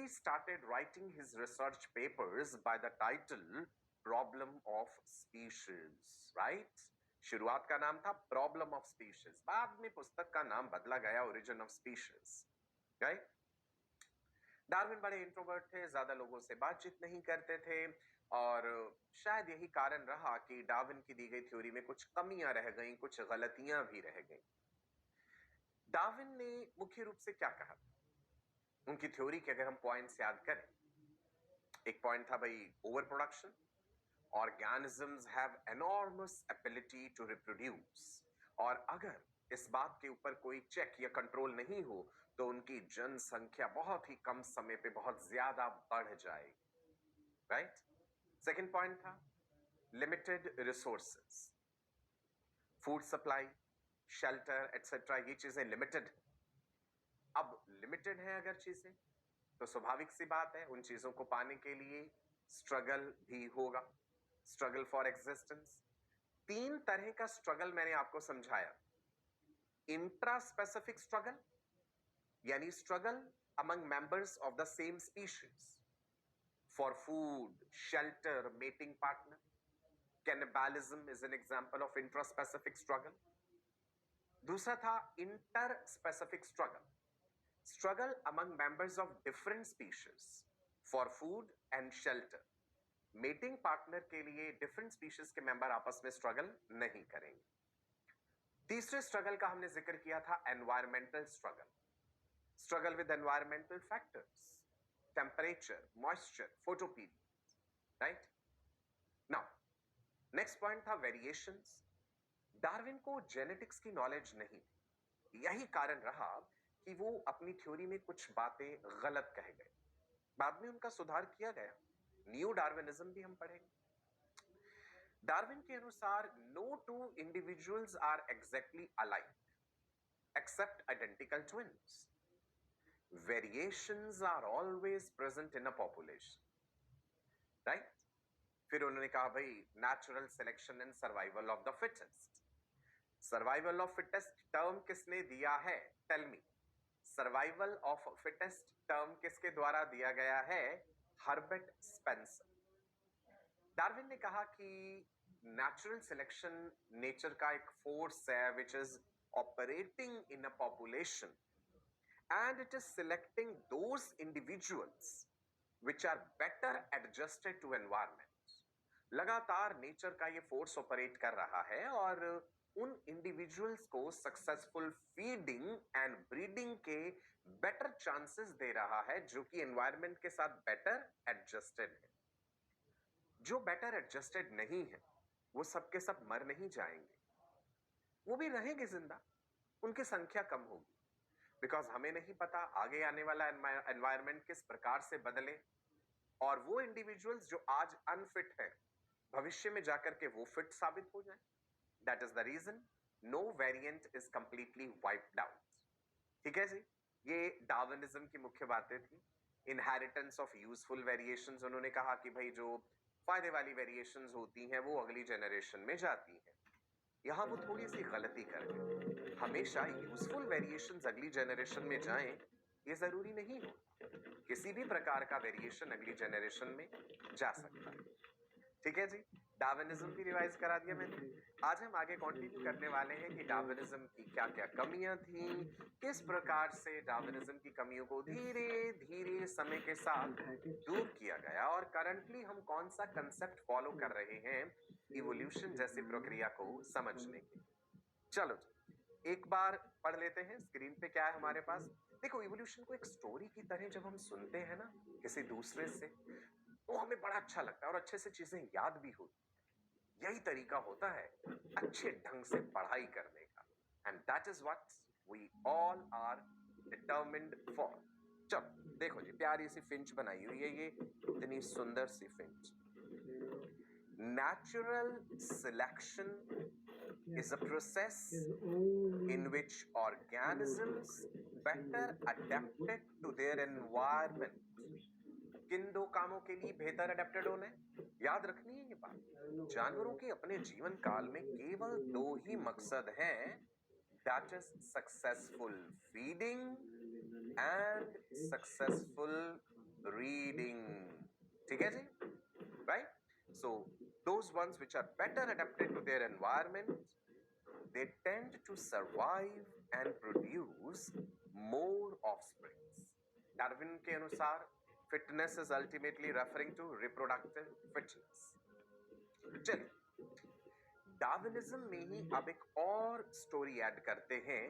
He started writing his research papers by the title Problem of Species, right? शुरुआत का नाम था Problem of Species, बाद में पुस्तक का नाम बदला गया Origin of Species, right? Darwin बड़े इंट्रोवर्ट थे, ज्यादा लोगों से बातचीत नहीं करते थे और शायद यही कारण रहा कि डार्विन की दी गई थ्योरी में कुछ कमियां रह गईं, कुछ गलतियां भी रह गईं। डार्विन ने मुख्य रूप से क्या कहा? उनकी थ्योरी के अगर हम पॉइंट्स याद करें, एक पॉइंट था भाई over production, organisms have enormous ability to reproduce, और अगर इस बात के ऊपर कोई चेक या कंट्रोल नहीं हो तो उनकी जनसंख्या बहुत ही कम समय पे बहुत ज्यादा बढ़ जाएगी, राइट? सेकंड पॉइंट था limited resources, food supply, shelter etcetera, ये चीजें लिमिटेड। अब लिमिटेड है अगर चीजें, तो स्वाभाविक सी बात है उन चीजों को पाने के लिए स्ट्रगल भी होगा, स्ट्रगल फॉर एग्जिस्टेंस। तीन तरह का स्ट्रगल मैंने आपको समझाया। इंट्रा स्पेसिफिक स्ट्रगल, यानी struggle among members of the same species for food, shelter, mating partner. Cannibalism is an example of intra specific struggle. दूसरा था inter specific struggle, struggle among members of different species for food and shelter. Mating partner के लिए different species के member आपस में struggle नहीं करेंगे। तीसरे स्ट्रगल का हमने जिक्र किया था environmental struggle, struggle with environmental factors, temperature, moisture, photoperiod, right? Now next point था वेरिएशंस। डार्विन को जेनेटिक्स की नॉलेज नहीं, यही कारण रहा कि वो अपनी थ्योरी में कुछ बातें गलत कह गए। बाद में उनका सुधार किया गया, न्यू डार्विनिज्म भी हम पढ़ेंगे। डार्विन के अनुसार no two individuals are exactly alike except identical twins. Variations are always present in a population, right? फिर उन्होंने कहा भाई natural selection and survival of the fittest. Survival of fittest term किसने दिया है? Tell me. Survival of fittest term किसके द्वारा दिया गया है? Herbert Spencer. डार्विन ने कहा कि नेचुरल सिलेक्शन नेचर का एक फोर्स है which is operating in a population and it is selecting those individuals which are better adjusted to environment. लगातार नेचर का ये फोर्स ऑपरेट कर रहा है और उन इंडिविजुअल्स को सक्सेसफुल फीडिंग एंड ब्रीडिंग के बेटर चांसेस दे रहा है जो कि एनवायरमेंट के साथ बेटर एडजस्टेड है। जो बेटर एडजस्टेड नहीं है वो सबके सब मर नहीं जाएंगे, वो भी रहेंगे जिंदा, उनकी संख्या कम होगी, बिकॉज हमें नहीं पता आगे आने वाला एनवायरमेंट किस प्रकार से बदले, और वो इंडिविजुअल्स जो आज अनफिट हैं भविष्य में जाकर के वो फिट साबित हो जाए। That is the reason no variant is completely wiped out. ठीक है जी, ये डार्विनिज्म की मुख्य बातें थी। इनहेरिटेंस ऑफ यूजफुल वेरिएशंस, उन्होंने कहा कि भाई जो फायदे वाली वेरिएशंस होती हैं वो अगली जनरेशन में जाती हैं। यहां वो थोड़ी सी गलती कर गए, हमेशा यूजफुल वेरिएशंस अगली जनरेशन में जाएं ये जरूरी नहीं हो, किसी भी प्रकार का वेरिएशन अगली जनरेशन में जा सकता है। ठीक है जी, डार्विनिज्म भी रिवाइज करा दिया मैंने। आज हम आगे कंटिन्यू करने वाले हैं कि डार्विनिज्म की क्या क्या कमियां थी, किस प्रकार से डार्विनिज्म की कमियों को धीरे धीरे समय के साथ दूर किया गया और करंटली हम कौन सा कंसेप्ट फॉलो कर रहे हैं इवोल्यूशन जैसी प्रक्रिया को समझने के। चलो जी, एक बार पढ़ लेते हैं स्क्रीन पे क्या है हमारे पास। देखो, इवोल्यूशन को एक स्टोरी की तरह जब हम सुनते हैं ना किसी दूसरे से, तो हमें बड़ा अच्छा लगता है और अच्छे से चीजें याद भी होती। यही तरीका होता है अच्छे ढंग से पढ़ाई करने का, and that is what we all are determined for. चलो देखो जी, प्यारी सी फिंच बनाई हुई है, ये इतनी सुंदर सी Finch. Natural selection is a process in which organisms better adapted to their environment। किन दो कामों के लिए बेहतर अडेप्टेड होने? याद रखनी है ये बात। जानवरों के अपने जीवन काल में केवल दो ही मकसद हैं, that is successful feeding and successful reading. ठीक है जी? Right? So those ones which are better adapted to their environment, they tend to survive and produce more offsprings. Darwin के अनुसार fitness is ultimately referring to reproductive fitness. चलिए, Darwinism में ही अब एक और स्टोरी ऐड करते हैं,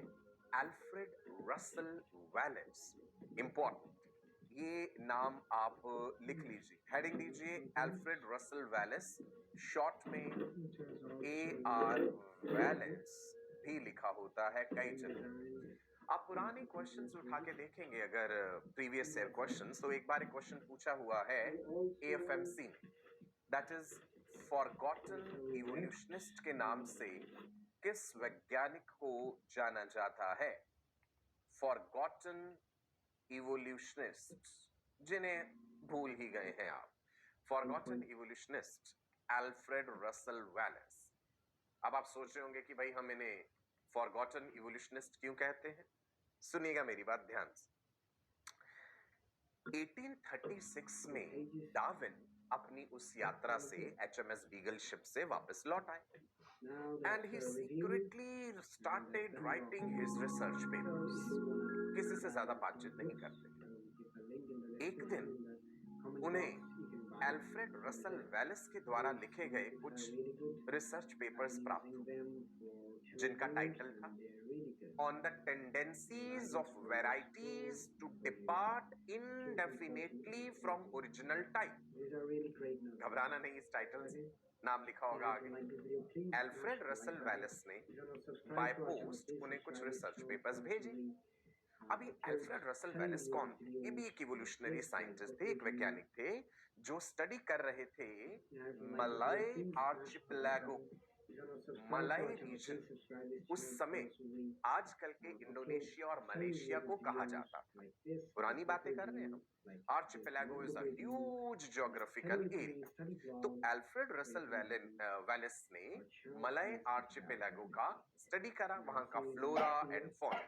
अल्फ्रेड रसल वैलेस. इंपॉर्टेंट, ये नाम आप लिख लीजिए, हेडिंग दीजिए अल्फ्रेड रसल वैलेस, शॉर्ट में AR वैलेस भी लिखा होता है कई जगह. आप पुराने क्वेश्चंस उठा के देखेंगे अगर प्रीवियस ईयर क्वेश्चंस, तो एक बार एक क्वेश्चन पूछा हुआ है AFMC में, दैट इज फॉरगॉटन इवोल्यूशनिस्ट के नाम से किस वैज्ञानिक को जाना जाता है? फॉरगॉटन इवोल्यूशनिस्ट, जिन्हें भूल ही गए हैं आप. Forgotten evolutionist Alfred Russel Wallace. अब आप सोच रहे होंगे कि भाई हम इन्हें फॉरगॉटन इवोल्यूशनिस्ट क्यों कहते हैं? सुनिएगा मेरी बात ध्यान से. 1836 में डार्विन अपनी उस यात्रा से HMS बीगल शिप से वापस लौट आए, and he secretly started writing his research papers. किसी से ज्यादा बातचीत नहीं करते थे. एक दिन उन्हें अल्फ्रेड रसल वैलेस के द्वारा लिखे गए कुछ रिसर्च पेपर्स प्राप्त हुए, जिनका टाइटल था On the Tendencies of Varieties to Depart Indefinitely from Original Type. घबराना नहीं इस टाइटल से, नाम लिखा होगा आगे. अल्फ्रेड रसल वैलेस ने बाय पोस्ट उन्हें कुछ रिसर्च पेपर्स भेजे. अभी अल्फ्रेड रसल वैलेस कौन थे? ये भी एक इवोल्यूशनरी साइंटिस्ट थे, एक वैज्ञानिक थे जो स्टडी कर रहे थे मलय आर्चिपेलागो, मलय रीजन. उस समय आजकल के इंडोनेशिया और मलेशिया को कहा जाता था. पुरानी बातें कर रहे हैं हम. Archipelago is a huge geographical area. तो अल्फ्रेड रसल वैलेस ने मलय आर्चिपेलागो का स्टडी करा, वहां का फ्लोरा एंड फॉना,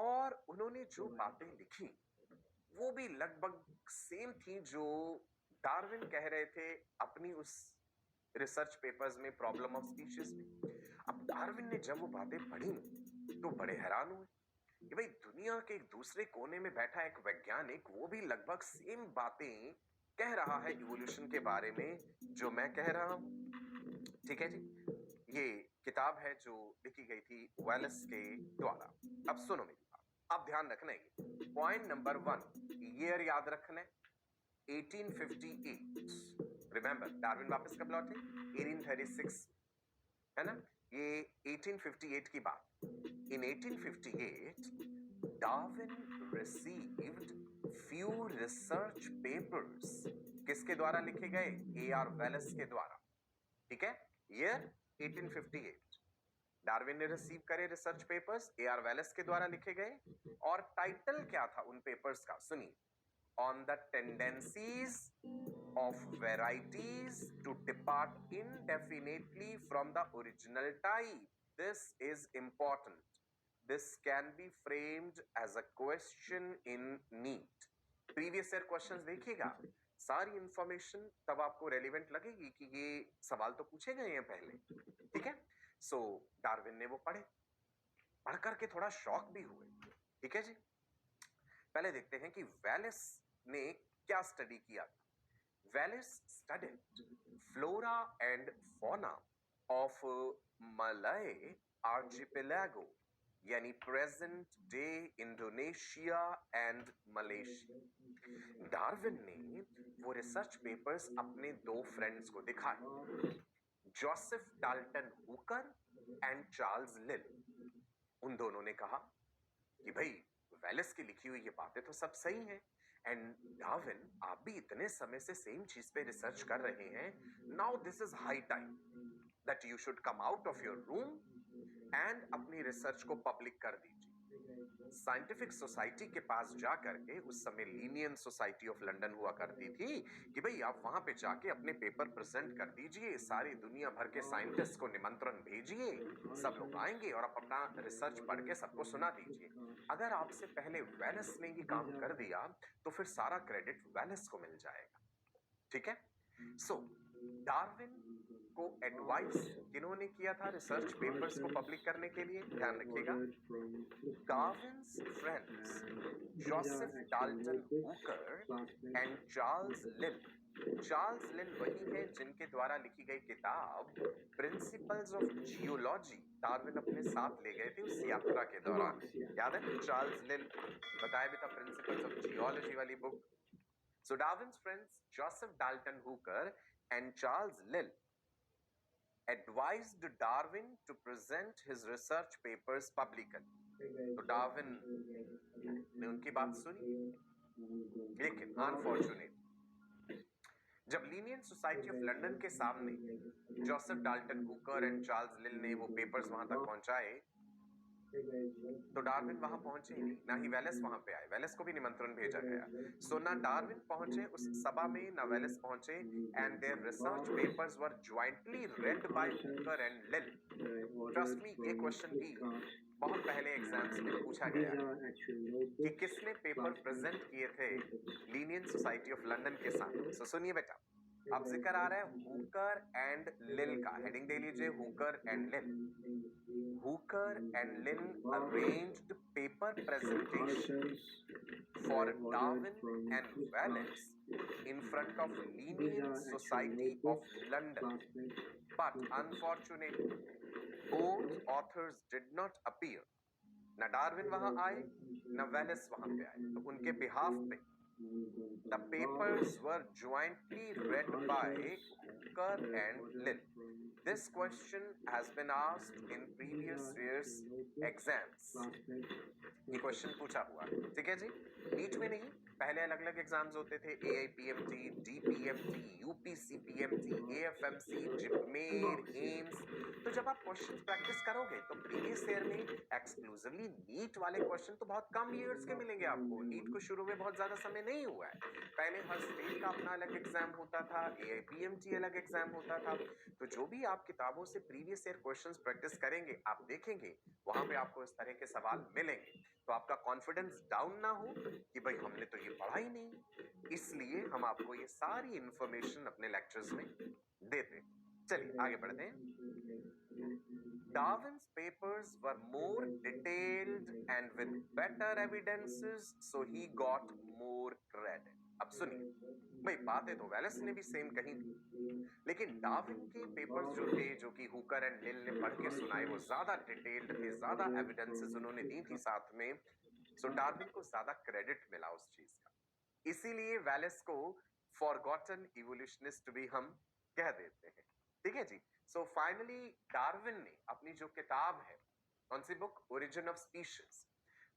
और उन्होंने जो बातें लिखी वो भी लगभग सेम थी जो डार्विन कह रहे थे अपनी उस रिसर्च पेपर्स में प्रॉब्लम ऑफ स्पीशीज में. अब डार्विन ने जब वो बातें पढ़ी तो बड़े हैरान हुए कि भाई दुनिया के एक दूसरे कोने में बैठा एक वैज्ञानिक वो भी लगभग सेम बातें कह रहा है इवोल्यूशन के बारे में जो मैं कह रहा हूं. ठीक है जी, ये किताब है जो लिखी गई थी वैलेस के द्वारा. अब सुनो मेरी बात, अब ध्यान रखना है. पॉइंट नंबर 1, ईयर याद रखना है 1858. रिमेंबर डार्विन वापस कब लौटे? 1836, है ना? ये 1858 की बात. इन 1858 Darwin received few research papers. किसके द्वारा लिखे गए? AR वैलेस के द्वारा. ठीक है, ईयर 1858 डार्विन ने रिसीव करे रिसर्च पेपर्स, AR वैलेस के द्वारा लिखे गए. और टाइटल क्या था उन पेपर्स का? सुनिए, On the Tendencies of Varieties to Depart Indefinitely from the Original Type. This is important. This can be framed as a question in NEET. Previous year questions देखिएगा, सारी इंफॉर्मेशन तब आपको रेलिवेंट लगेगी कि ये सवाल तो पूछे गए हैं पहले. ठीक है, सो डार्विन ने वो पढ़े, पढ़ करके थोड़ा शॉक भी हुए. ठीक है जी, पहले देखते हैं कि वैलेस ने क्या स्टडी किया. Wallace studied flora and fauna of Malay archipelago, यानी present day Indonesia and Malaysia. Darwin ने वो रिसर्च पेपर्स अपने 2 फ्रेंड्स को दिखाए, Joseph Dalton Hooker and Charles Lyell. उन दोनों ने कहा कि भाई वैलेस की लिखी हुई ये बातें तो सब सही हैं, एंड डार्विन आप भी इतने समय से सेम चीज पे रिसर्च कर रहे हैं. Now this is high time that you should come out of your room and अपनी रिसर्च को पब्लिक कर दीजिए. साइंटिफिक सोसाइटी के पास जा करके, उस समय लीनियन सोसाइटी ऑफ लंदन हुआ करती थी, कि भाई आप वहां पे जाके अपने पेपर प्रेजेंट कर दीजिए, सारी दुनिया भर के साइंटिस्ट को निमंत्रण भेजिए, सब लोग आएंगे और आप अपना रिसर्च पढ़ के सबको सुना दीजिए। अगर आपसे पहले वेलेस ने ये काम कर दिया तो फिर सारा क्रेडिट वेलेस को मिल जाएगा। ठीक है। सो डार्विन को एडवाइस किन्होंने किया था रिसर्च पेपर्स को पब्लिक करने के लिए? ध्यान रखिएगा, Darwin's friends Joseph Dalton Hooker and Charles लिल। चार्ल्स लिल वही है जिनके द्वारा लिखी गई किताब प्रिंसिपल्स ऑफ जियोलॉजी डार्विन अपने साथ ले गए थे उस यात्रा के दौरान। याद है चार्ल्स लिल? बताया भी था प्रिंसिपल्स ऑफ जियोलॉजी वाली book. So Darwin's friends Joseph Dalton Hooker and Charles Lyell advised Darwin to present his research papers publicly. तो डार्विन ने उनकी बात सुनी, लेकिन अनफॉर्चुनेट जब लीनियन सोसाइटी ऑफ लंदन के सामने Joseph Dalton Hooker and Charles लिल ने वो पेपर्स वहां तक पहुंचाए, तो डार्विन वहां पहुंचे ही नहीं, ना ही वेलेस वहां पे आए, वेलेस को भी निमंत्रण भेजा गया। सो ना डार्विन पहुंचे उस सभा में, ना वेलेस पहुंचे, and their research papers were jointly read by Hooker and Lyell. Trust me, ये क्वेश्चन भी बहुत पहले एग्जाम्स में पूछा गया कि किसने पेपर प्रेजेंट किए थे लीनियन सोसाइटी ऑफ लंदन के सामने। सो सुनिए बेटा, अब जिक्र आ रहा है हुकर एंड लिल का, हेडिंग दे लीजिए हुकर एंड लिल। Hooker and Lill arranged paper presentations for Darwin and Wallace in front of Linnean Society of London. But unfortunately, both authors did not appear. न डार्विन वहां आए, न वेलेस वहां पे आए। तो उनके बिहाफ पे the papers were jointly read by Hooker and Lill. This question has been asked in previous years exams. ये क्वेश्चन पूछा हुआ, ठीक है जी। नीट में नहीं, पहले अलग अलग एग्जाम्स होते थे, AIPMT, DPMT, UPCPMT, AFMC, JIPMER, AIIMS. तो जब आप क्वेश्चन प्रैक्टिस करोगे तो प्रीवियस ईयर में एक्सक्लूसिवली नीट वाले क्वेश्चन तो बहुत कम ईयर्स के मिलेंगे आपको। नीट को शुरू में बहुत ज्यादा समय नहीं हुआ है, पहले हर स्टेट का अपना अलग एग्जाम होता था, AIPMT अलग एग्जाम होता था। तो जो भी आप किताबों से प्रीवियस ईयर क्वेश्चंस प्रैक्टिस करेंगे, आप देखेंगे वहां पे आपको इस तरह के सवाल मिलेंगे। तो आपका कॉन्फिडेंस डाउन ना हो कि भाई हमने तो ये पढ़ा ही नहीं, इसलिए हम आपको ये सारी इंफॉर्मेशन अपने लेक्चर्स में देते हैं। चलिए आगे बढ़ते हैं। Darwin's papers were more detailed and with better evidences, so he got more credit. अब सुनिए भाई, बातें तो वेलेस ने भी सेम कही थी, लेकिन डार्विन के पेपर्स जो थे, जो कि हुकर एंड लिल ने पढ़ के सुनाए, वो ज्यादा डिटेल्ड थे, ज्यादा एविडेंसेस उन्होंने दी थी साथ में। सो डार्विन को ज्यादा क्रेडिट मिला उस चीज का, इसीलिए वेलेस को फॉरगॉटन इवोल्यूशनिस्ट भी हम कह देते हैं। ठीक है जी। सो फाइनली डार्विन ने अपनी जो किताब है, कौन सी बुक, ओरिजिन ऑफ स्पीशीज,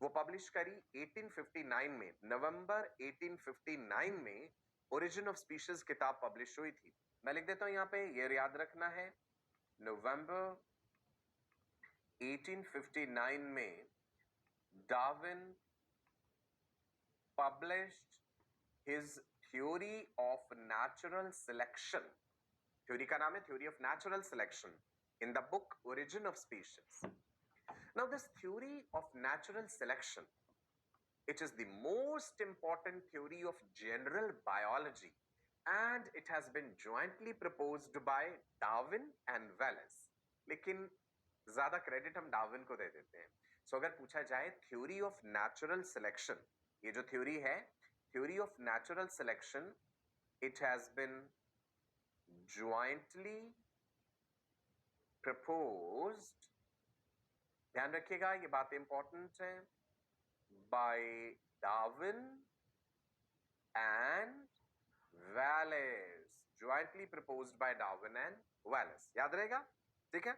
वो पब्लिश करी 1859 में, नवंबर 1859 में ओरिजिन ऑफ स्पीशीज किताब पब्लिश हुई थी। मैं लिख देता हूं यहां पे, ये याद रखना है, नवंबर 1859 में Darwin published his theory of natural selection. Theory का नाम है theory of natural selection, in the book origin of species. Now this theory of natural selection, it is the most important theory of general biology and it has been jointly proposed by Darwin and Wallace. लेकिन ज्यादा credit हम Darwin को दे देते हैं। सो अगर पूछा जाए theory of natural selection, ये जो थ्योरी है, theory of natural selection, it has been jointly proposed, ध्यान रखिएगा ये बात इंपॉर्टेंट है, by Darwin and Wallace, jointly proposed by Darwin and Wallace, याद रहेगा, ठीक है।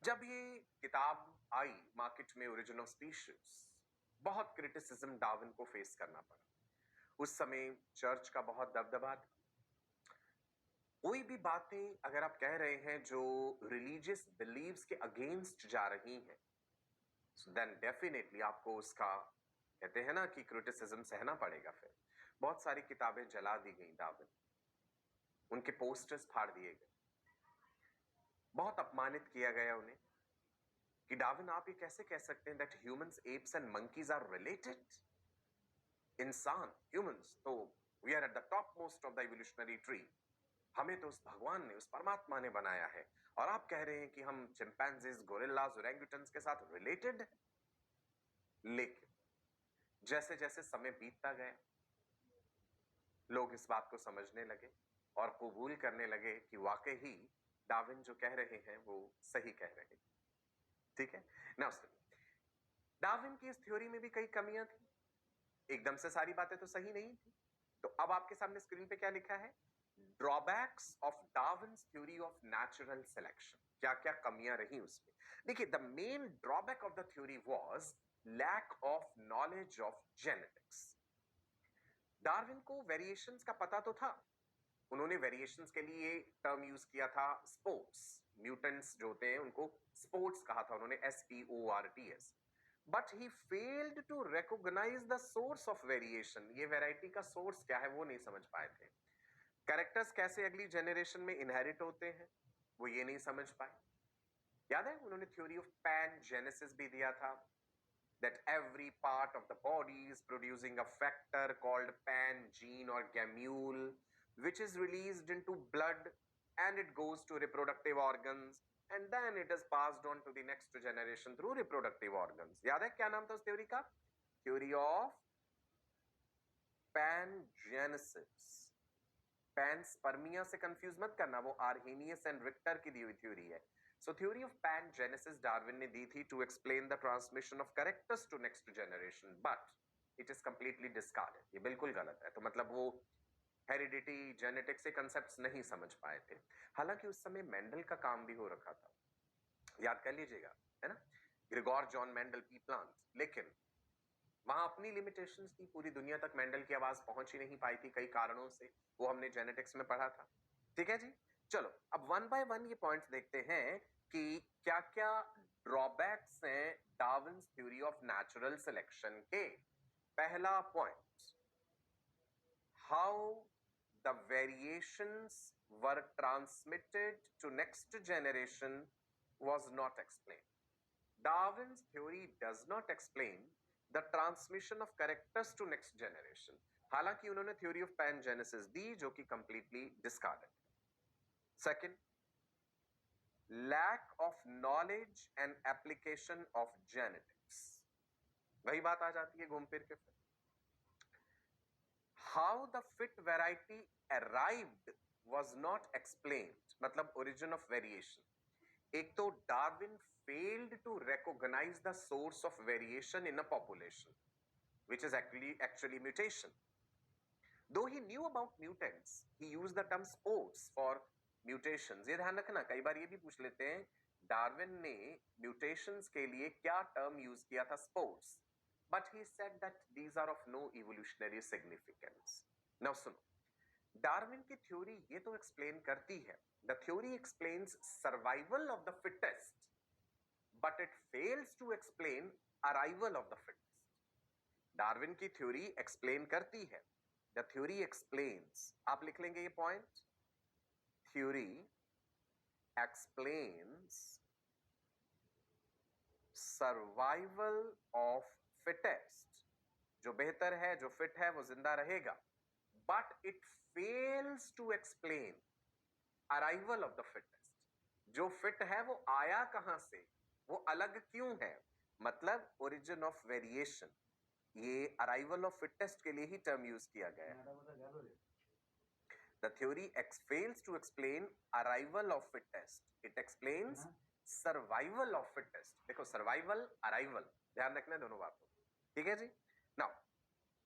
जब ये किताब आई मार्केट में, ओरिजिन ऑफ स्पीशीज, बहुत क्रिटिसिज्म डार्विन को फेस करना पड़ा। उस समय चर्च का बहुत दबदबा था, कोई भी बातें अगर आप कह रहे हैं जो रिलीजियस बिलीव्स के अगेंस्ट जा रही हैं, So then definitely आपको उसका कहते हैं ना कि क्रिटिसिज्म सहना पड़ेगा। फिर बहुत सारी किताबें जला दी गई डार्विन, उनके पोस्टर्स फाड़ दिए गए, बहुत अपमानित किया गया उन्हें कि डार्विन आप ये कैसे कह सकते हैं that humans, apes and monkeys are related. इंसान, ह्यूमंस तो we are at the top most of the evolutionary tree, हमें तो उस भगवान ने, उस परमात्मा ने बनाया है, और आप कह रहे हैं कि हम चिंपैंजीज, गोरिल्लाज, ओरंगुटन्स के साथ रिलेटेड। लेकिन जैसे जैसे समय बीतता गया, लोग इस बात को समझने लगे और कबूल करने लगे कि वाकई ही डार्विन जो कह रहे हैं वो सही कह रहे हैं। ठीक है ना। डार्विन की इस थ्योरी में भी कई कमियां थी, एकदम से सारी बातें तो सही नहीं थी। तो अब आपके सामने स्क्रीन पे क्या लिखा है, drawbacks of Darwin's theory of natural selection. क्या क्या कमियां रही उसमें। देखिए, the main drawback of the theory was lack of knowledge of genetics. Darwin को वेरिएशंस का पता तो था, उन्होंने वेरिएशंस के लिए टर्म यूज किया था स्पोर्ट्स, म्यूटेंट्स जो होते हैं उनको स्पोर्ट्स कहा था उन्होंने, SPORTS। But he failed to recognise the source of variation. ये वैरायटी का सोर्स क्या है वो नहीं समझ पाए थे। कैरेक्टर्स कैसे अगली जनरेशन में इनहेरिट होते हैं वो ये नहीं समझ पाए। याद है उन्होंने थ्योरी ऑफ पैनजेनेसिस भी दिया था, that every part of the body is producing a factor called pan gene or gamule, which is released into blood and it goes to reproductive organs and then it is passed on to the next generation through reproductive organs. याद है क्या नाम था उस theory का? Theory of pangenesis. Panspermia से confuse मत करना, वो आर्हेनियस एंड रिक्टर की दी हुई थ्योरी है। So theory of pangenesis Darwin ने दी थी to explain the transmission of characters to next generation, but it is completely discarded. ये बिल्कुल गलत है। तो मतलब वो हेरिडिटी, जेनेटिक्स के कंसेप्ट्स नहीं समझ पाए थे। हालांकि उस समय मेंडल का काम भी हो रखा था, याद कर लीजिएगा, है ना, Grigor John Mendel, P plant. लेकिन वहां अपनी लिमिटेशंस थी, पूरी दुनिया तक मेंडल की आवाज पहुंच ही नहीं पाई थी कई कारणों से, वो हमने जेनेटिक्स में पढ़ा था। ठीक है जी, चलो अब वन बाय वन ये पॉइंट्स देखते हैं कि क्या क्या ड्रॉबैक्स हैं Darwin's theory of natural selection के। पहला point, how the variations were transmitted to next generation was not explained. Darwin's theory does not explain the transmission of characters to next generation. हालांकि उन्होंने थ्योरी ऑफ पैनजेनेसिस दी जो कि completely discarded. Second, lack of knowledge and application of genetics. वही बात आ जाती है घूम फिर के। How the fit variety arrived was not explained, मतलब ओरिजिन ऑफ वेरिएशन। एक तो Darwin failed to recognize the source of variation in a population, which is actually mutation. Though he knew about mutants, he used the term spores for mutations. ये ध्यान रखना, कई बार ये भी पूछ लेते हैं डार्विन ने mutations के लिए क्या टर्म यूज किया था, spores, but he said that these are of no evolutionary significance. Now सुनो, डार्विन की थ्योरी ये तो एक्सप्लेन करती है, the theory explains survival of the fittest, but it fails to explain arrival of the fittest. Darwin की theory explain करती है, the theory explains, आप लिख लेंगे ये पॉइंट, theory explains survival of fittest, जो बेहतर है, जो फिट है वो जिंदा रहेगा, but it fails to explain arrival of the fittest, जो फिट है वो आया कहां से, वो अलग क्यों है, मतलब ओरिजिन ऑफ वेरिएशन। ये अराइवल ऑफ फिटेस्ट के लिए ही टर्म यूज किया गया है। The theory fails to explain arrival of fittest, it explains survival of fittest. देखो, सर्वाइवल, अराइवल, ध्यान रखना है दोनों बातों। ठीक है जी। Now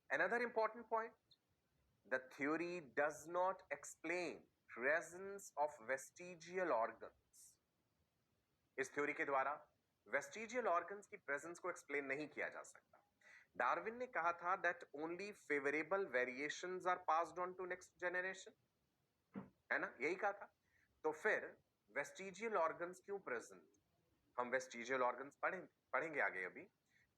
another important point, the theory does not explain presence of vestigial organs. इस थ्योरी के द्वारा वेस्टिजियल ऑर्गन्स की प्रेजेंस को एक्सप्लेन नहीं किया जा सकता। डार्विन ने कहा था that only favourable variations are passed on to next generation, है ना, यही कहा था। तो फिर वेस्टिजियल ऑर्गन्स क्यों प्रेजेंट? हम वेस्टिजियल ऑर्गन्स पढ़ेंगे आगे अभी।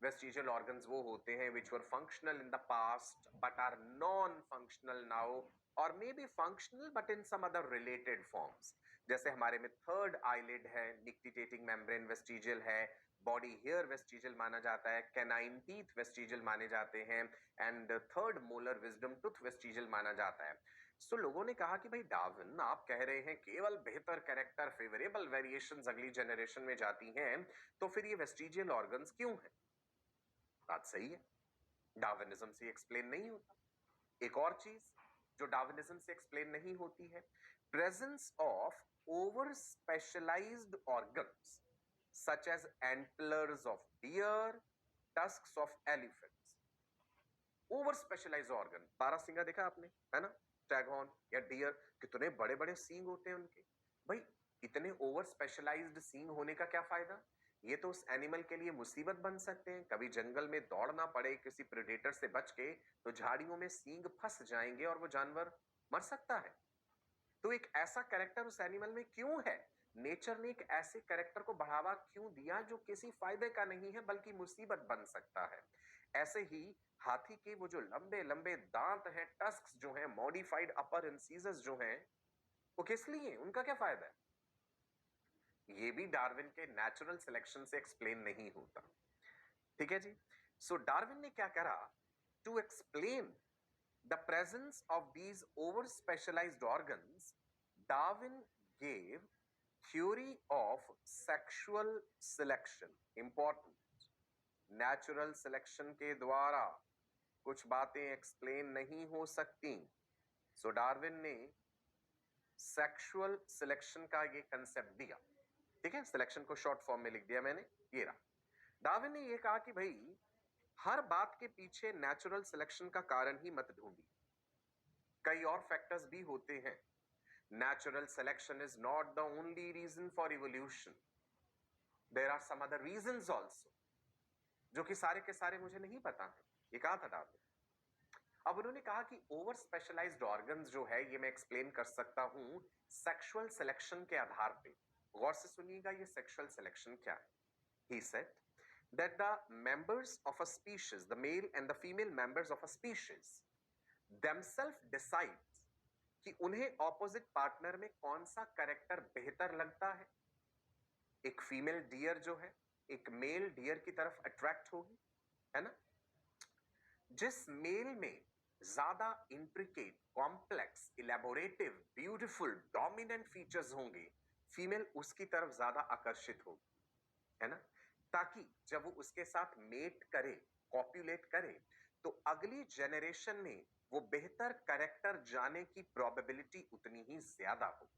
वेस्टिजियल ऑर्गन्स वो होते हैं which were functional in the past but are non-functional now or maybe functional but in some other related forms। जैसे हमारे में थर्ड आईलिड है, निक्टिटेटिंग मेम्ब्रेन वेस्टिजियल है, बॉडी हेयर वेस्टिजियल माना जाता है, कैनाइन टीथ वेस्टिजियल माने जाते हैं, and third molar wisdom tooth vestigial माना जाता है। सो लोगों ने कहा कि भाई डार्विन, आप कह रहे हैं केवल बेहतर कैरेक्टर, फेवरेबल वेरिएशंस अगली जनरेशन में जाती हैं, तो फिर ये वेस्टिजियल ऑर्गन्स क्यों हैं? बात सही है, डार्विनिज्म से एक्सप्लेन नहीं होता। एक और चीज जो डार्विनिज्म से एक्सप्लेन नहीं होती है, presence of over specialised organs such as antlers of deer, tusks of elephants. Over specialised organ, बारहसिंगा देखा आपने, है ना, स्टैगहॉर्न या डियर, कितने बड़े बड़े सींग होते हैं उनके। भाई इतने ओवर स्पेशलाइज्ड सींग होने का क्या फायदा? ये तो उस एनिमल के लिए मुसीबत बन सकते हैं। कभी जंगल में दौड़ना पड़े किसी प्रेडेटर से बच के, तो झाड़ियों में सींग फंस जाएंगे और वो जानवर मर सकता है। तो एक ऐसा कैरेक्टर उस एनिमल में क्यों है? नेचर ने एक ऐसे कैरेक्टर को बढ़ावा क्यों दिया जो किसी फायदे का नहीं है बल्कि मुसीबत बन सकता है? ऐसे ही हाथी के वो जो लंबे लंबे दांत हैं, टस्क्स जो हैं, मॉडिफाइड अपर इंसीजर्स जो हैं, वो किस लिए? उनका क्या फायदा है? ये भी डार्विन के नेचुरल सिलेक्शन से एक्सप्लेन नहीं होता। ठीक है जी। सो डार्विन ने क्या करा? To explain the presence of these over specialised organs, Darwin gave theory of sexual selection. Important, natural selection के द्वारा कुछ बातें एक्सप्लेन नहीं हो सकती। सो डार्विन ने सेक्सुअल सिलेक्शन का ये कंसेप्ट दिया। ठीक है, सिलेक्शन को शॉर्ट फॉर्म में लिख दिया मैंने, ये रहा। डार्विन ने ये कहा कि भाई हर बात के पीछे नेचुरल सिलेक्शन का कारण ही मत ढूंढिए, कई और फैक्टर्स भी होते हैं। Natural selection is not the only reason for evolution, there are some other reasons also, जो कि सारे के सारे मुझे नहीं पता है। ये कहा था डार्विन। अब उन्होंने कहा कि ओवर स्पेशलाइज्ड ऑर्गन्स जो है ये मैं एक्सप्लेन कर सकता हूं सेक्सुअल सिलेक्शन के आधार पे। गौर से सुनिएगा, ये सेक्सुअल सिलेक्शन क्या है। He said that the members of a species, the male and the female members of a species, themselves decide कि उन्हें ऑपोजिट पार्टनर में कौन सा कैरेक्टर बेहतर लगता है। एक फीमेल डियर जो है एक मेल डियर की तरफ अट्रैक्ट होगी, है ना। जिस मेल में ज्यादा intricate, complex, elaborative, beautiful, dominant features होंगे, फीमेल उसकी तरफ ज्यादा आकर्षित होगी, है ना, ताकि जब वो उसके साथ मेट करे, कॉप्युलेट करे, तो अगली जनरेशन में वो बेहतर कैरेक्टर जाने की प्रोबेबिलिटी उतनी ही ज्यादा हो।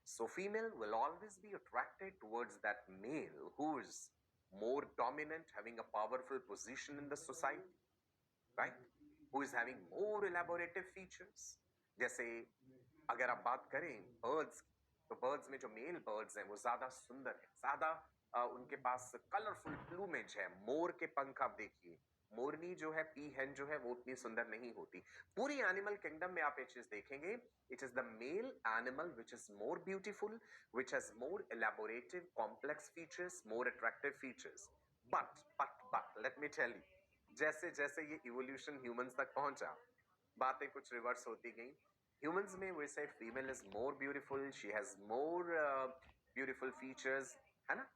So female will always be attracted towards that mail who is more dominant, having a powerful position in the society, right, who is having more elaborative features. जैसे अगर आप बात करें बर्ड्स की, तो बर्ड्स में जो मेल बर्ड्स हैं वो ज्यादा सुंदर है, ज्यादा उनके पास कलरफुल प्लूमेज है। मोर के पंख आप देखिए, मोरनी जो है, पी हेन जो है, वो उतनी सुंदर नहीं होती। पूरी एनिमल किंगडम में आप ये चीज देखेंगे, it is the male animal which is more beautiful, which has more elaborative, complex features, more attractive features. But let me tell you, जैसे जैसे ये इवोल्यूशन ह्यूमंस तक पहुंचा, बातें कुछ रिवर्स होती गई। ह्यूमंस में we say female is more beautiful, she has more beautiful features, है ना।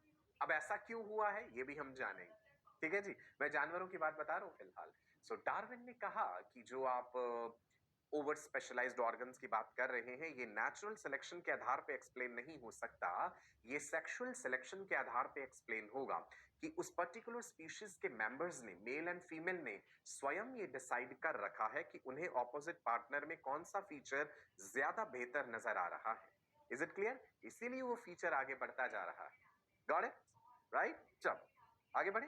अब ऐसा क्यों हुआ है ये भी हम जानेंगे। ठीक है जी, मैं जानवरों की बात बता रहा हूं फिलहाल। सो डार्विन ने कहा कि जो आप ओवर स्पेशलाइज्ड ऑर्गन्स की बात कर रहे हैं, ये नेचुरल सिलेक्शन के आधार पे एक्सप्लेन नहीं हो सकता, ये सेक्सुअल सिलेक्शन के आधार पे एक्सप्लेन होगा कि उस पर्टिकुलर स्पीशीज के मेंबर्स ने, मेल एंड फीमेल ने स्वयं ये डिसाइड कर रखा है कि उन्हें ऑपोजिट पार्टनर में कौन सा फीचर ज्यादा बेहतर नजर आ रहा है। Is it clear? इसीलिए वो फीचर आगे बढ़ता जा रहा है। Got it? राइट, चलो आगे बढ़े।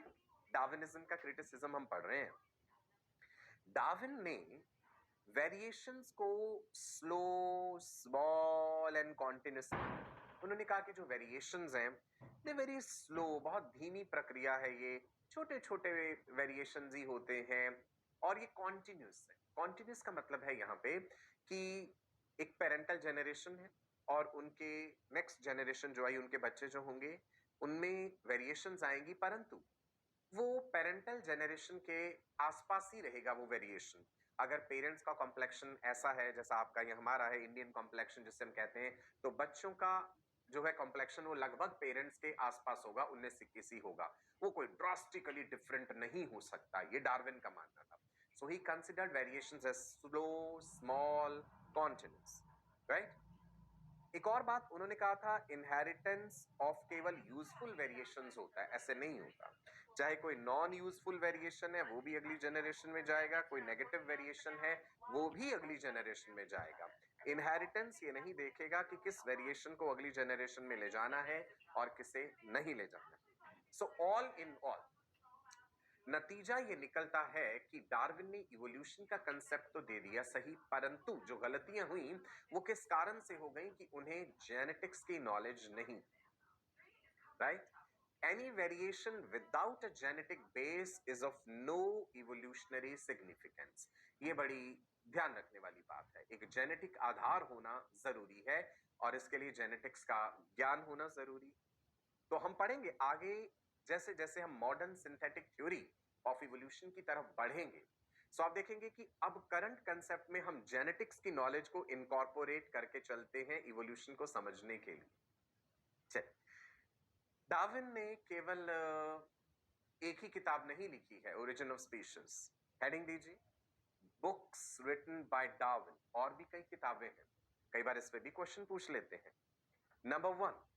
डार्विनिज्म का क्रिटिसिज्म हम पढ़ रहे हैं। डार्विन ने वेरिएशंस को स्लो, स्मॉल एंड कॉन्टिन्यूस, उन्होंने कहा कि जो वेरिएशंस हैं दे वेरी स्लो, बहुत धीमी प्रक्रिया है, ये छोटे छोटे वेरिएशंस ही होते हैं, और ये कॉन्टिन्यूस है। कॉन्टिन्यूस का मतलब है यहाँ पे कि एक पेरेंटल जनरेशन है और उनके नेक्स्ट जनरेशन जो आई, उनके बच्चे जो होंगे, उनमें वेरिएशंस आएंगी, परंतु वो पेरेंटल जेनरेशन के आसपास ही रहेगा वो वेरिएशन। अगर पेरेंट्स का कॉम्प्लेक्शन ऐसा है जैसा आपका ये हमारा है इंडियन कॉम्प्लेक्शन जिसे हम कहते हैं, तो बच्चों का जो है कॉम्प्लेक्शन वो लगभग पेरेंट्स के आसपास होगा, 19-21 ही होगा, वो कोई ड्रास्टिकली डिफरेंट नहीं हो सकता, ये डार्विन का मानना था। So he considered variations as slow small continuous, right. एक और बात उन्होंने कहा था, इनहेरिटेंस ऑफ केवल यूजफुल वेरिएशंस होता है, ऐसे नहीं होता। चाहे कोई नॉन यूजफुल वेरिएशन है वो भी अगली जनरेशन में जाएगा, कोई नेगेटिव वेरिएशन है वो भी अगली जनरेशन में जाएगा। इनहेरिटेंस ये नहीं देखेगा कि किस वेरिएशन को अगली जनरेशन में ले जाना है और किसे नहीं ले जाना है। सो ऑल इन ऑल नतीजा ये निकलता है कि डार्विन ने इवोल्यूशन का कंसेप्ट तो दे दिया सही, परंतु जो गलतियां हुई वो किस कारण से हो गई कि उन्हें जेनेटिक्स की नॉलेज नहीं, right. Any variation without a genetic base is of no evolutionary significance. ये बड़ी ध्यान रखने वाली बात है, एक जेनेटिक आधार होना जरूरी है और इसके लिए जेनेटिक्स का ज्ञान होना जरूरी। तो हम पढ़ेंगे आगे, जैसे जैसे हम modern synthetic theory of evolution की तरफ बढ़ेंगे, सो आप देखेंगे कि अब करंट कंसेप्ट में हम जेनेटिक्स की नॉलेज को इनकॉर्पोरेट करके चलते हैं इवोल्यूशन को समझने के लिए। चल, डार्विन ने केवल एक ही किताब नहीं लिखी है, ओरिजिन ऑफ स्पीशीज। हेडिंग दीजिए, बुक्स रिटन बाय डार्विन। और भी कई किताबें हैं, कई बार इस पे भी क्वेश्चन पूछ लेते हैं। Number 1,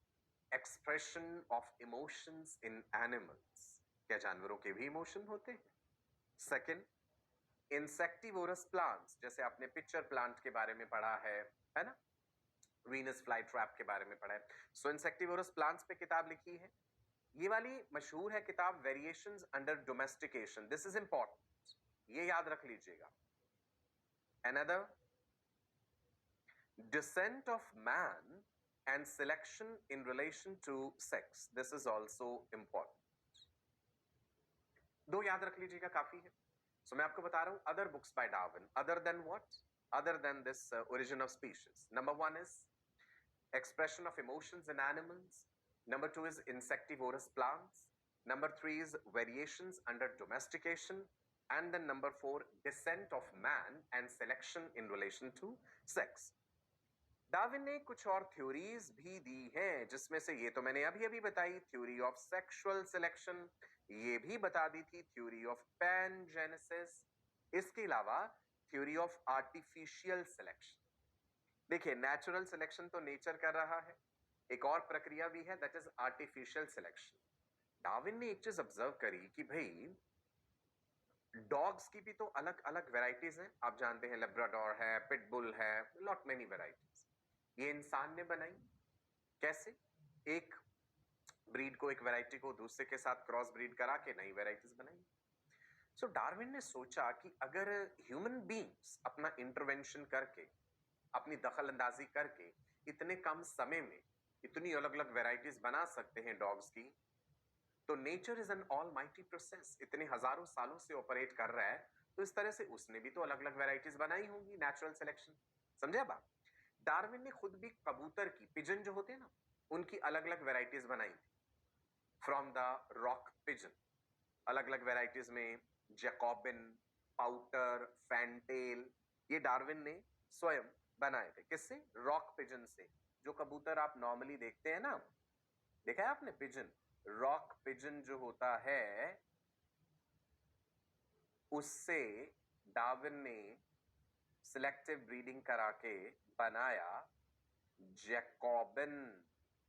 expression of emotions in animals. क्या जानवरों के भी इमोशन होते हैं? सेकंड, इंसेक्टिवोरस प्लांट्स, जैसे आपने पिक्चर प्लांट के बारे में पढ़ा है ना, वीनस फ्लाई ट्रैप के बारे में पढ़ा है। सो इंसेक्टिवोरस प्लांट्स पे किताब लिखी है। ये वाली मशहूर है किताब, variations under domestication. This is important, ये याद रख लीजिएगा। Another, descent of man and selection in relation to sex. This is also important. दो याद रख लीजिएगा, काफी है। So मैं आपको बता रहा हूं other books by Darwin, other than what? Other than this Origin of Species. Number 1 is Expression of Emotions in Animals. Number 2 is Insectivorous Plants. Number 3 is Variations under Domestication. And then number 4, Descent of Man and Selection in relation to Sex. Darwin ने कुछ और theories भी दी हैं, जिसमें से ये तो मैंने अभी अभी बताई, थ्योरी ऑफ सेक्सुअल सिलेक्शन, ये भी बता दी थी, थ्योरी ऑफ पैनजेनेसिस। इसके अलावा थ्योरी ऑफ आर्टिफिशियल सिलेक्शन। देखिए, नेचुरल सिलेक्शन तो नेचर कर रहा है, एक और प्रक्रिया भी है, that is artificial selection. Darwin ने एक चीज ऑब्जर्व करी कि भाई डॉग्स की भी तो अलग अलग वेराइटीज हैं, आप जानते हैं लेब्राडोर है, पिटबुल है, लॉट मेनी वेराइटीज। ये इंसान ने बनाई, कैसे? एक ब्रीड को, एक वैरायटी को दूसरे के साथ क्रॉस ब्रीड करा के नई वेराइटीज बनाई। सो डार्विन ने सोचा कि अगर ह्यूमन बीइंग्स अपना इंटरवेंशन करके, अपनी दखल अंदाजी करके इतने कम समय में इतनी अलग अलग वेराइटीज बना सकते हैं डॉग्स की, तो nature is an almighty process, इतने हजारों सालों से ऑपरेट कर रहा है, तो इस तरह से उसने भी तो अलग अलग वेराइटीज बनाई होंगी, नेचुरल सिलेक्शन। समझे बात? डार्विन ने खुद भी कबूतर की, पिजन जो होते हैं ना, उनकी अलग अलग वेराइटीज बनाई थी, फ्रॉम द रॉक पिजन। अलग अलग वेराइटीज में जैकोबिन, पाउटर, फैंटेल, ये डार्विन ने स्वयं बनाए थे। किससे? रॉक पिजन से। जो कबूतर आप नॉर्मली देखते हैं ना, देखा है आपने पिजन? रॉक पिजन जो होता है, उससे डार्विन ने सिलेक्टिव ब्रीडिंग करा के बनाया जैकोबिन,